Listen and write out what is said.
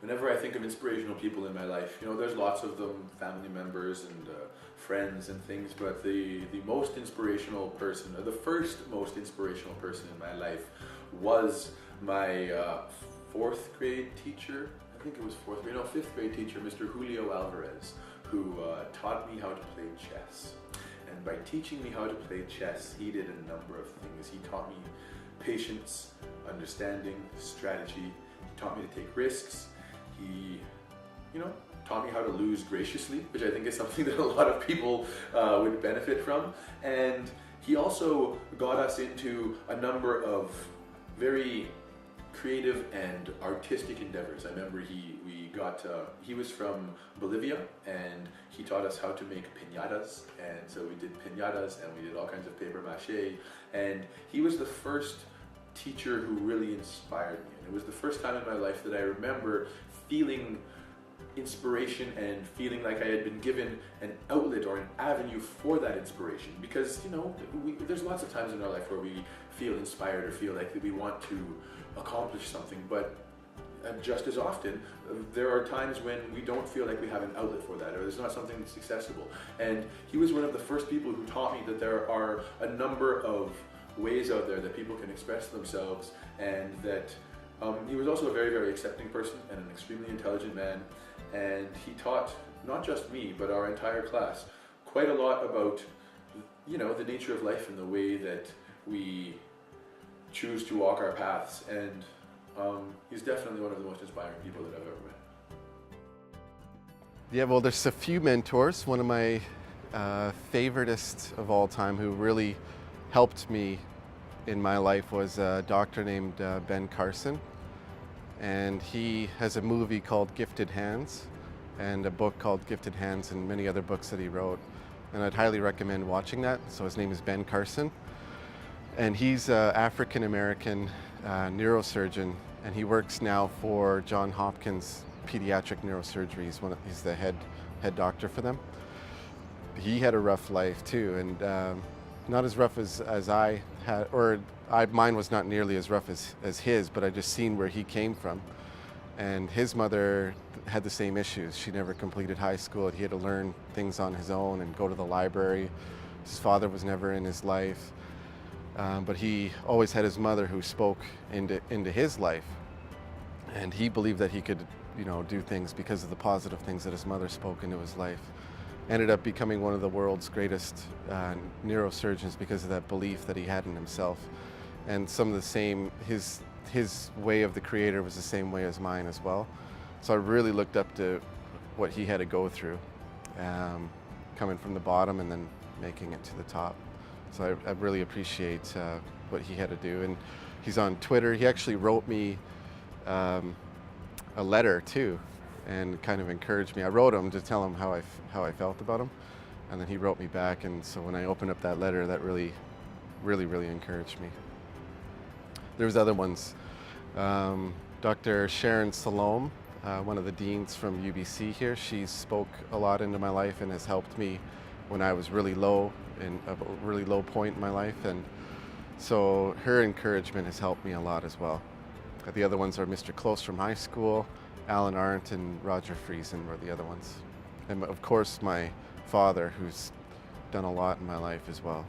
Whenever I think of inspirational people in my life, there's lots of them, family members and friends and things, but the most inspirational person, or the first most inspirational person in my life was my fourth grade teacher. I think it was fifth grade teacher, Mr. Julio Alvarez, who taught me how to play chess. And by teaching me how to play chess, he did a number of things. He taught me patience, understanding, strategy. He taught me to take risks. He, taught me how to lose graciously, which I think is something that a lot of people would benefit from. And he also got us into a number of very creative and artistic endeavors. I remember he was from Bolivia, and he taught us how to make piñatas, and so we did piñatas and we did all kinds of paper mache, and he was the first teacher who really inspired me. And it was the first time in my life that I remember feeling inspiration and feeling like I had been given an outlet or an avenue for that inspiration, because there's lots of times in our life where we feel inspired or feel like we want to accomplish something, but just as often there are times when we don't feel like we have an outlet for that, or there's not something that's accessible. And he was one of the first people who taught me that there are a number of ways out there that people can express themselves, and that he was also a very, very accepting person and an extremely intelligent man. And he taught not just me, but our entire class quite a lot about, the nature of life and the way that we choose to walk our paths. And he's definitely one of the most inspiring people that I've ever met. Yeah, well, there's a few mentors. One of my favoriteest of all time who really helped me in my life was a doctor named Ben Carson. And he has a movie called Gifted Hands and a book called Gifted Hands and many other books that he wrote. And I'd highly recommend watching that. So his name is Ben Carson. And he's an African-American neurosurgeon, and he works now for Johns Hopkins Pediatric Neurosurgery. He's the head doctor for them. He had a rough life too, and not as rough as I had, mine was not nearly as rough as his, but I just seen where he came from. And his mother had the same issues. She never completed high school. He had to learn things on his own and go to the library. His father was never in his life, but he always had his mother who spoke into his life. And he believed that he could, do things because of the positive things that his mother spoke into his life. Ended up becoming one of the world's greatest neurosurgeons because of that belief that he had in himself. And some of the same, his way of the creator was the same way as mine as well. So I really looked up to what he had to go through, coming from the bottom and then making it to the top. So I really appreciate what he had to do. And he's on Twitter. He actually wrote me a letter too, and kind of encouraged me. I wrote him to tell him how I felt about him, and then he wrote me back. And so when I opened up that letter, that really encouraged me. There's other ones. Dr. Sharon Salome, one of the deans from UBC here, she spoke a lot into my life and has helped me when I was really low, in a really low point in my life. And so her encouragement has helped me a lot as well. The other ones are Mr. Close from high school, Alan Arndt and Roger Friesen were the other ones. And of course my father, who's done a lot in my life as well.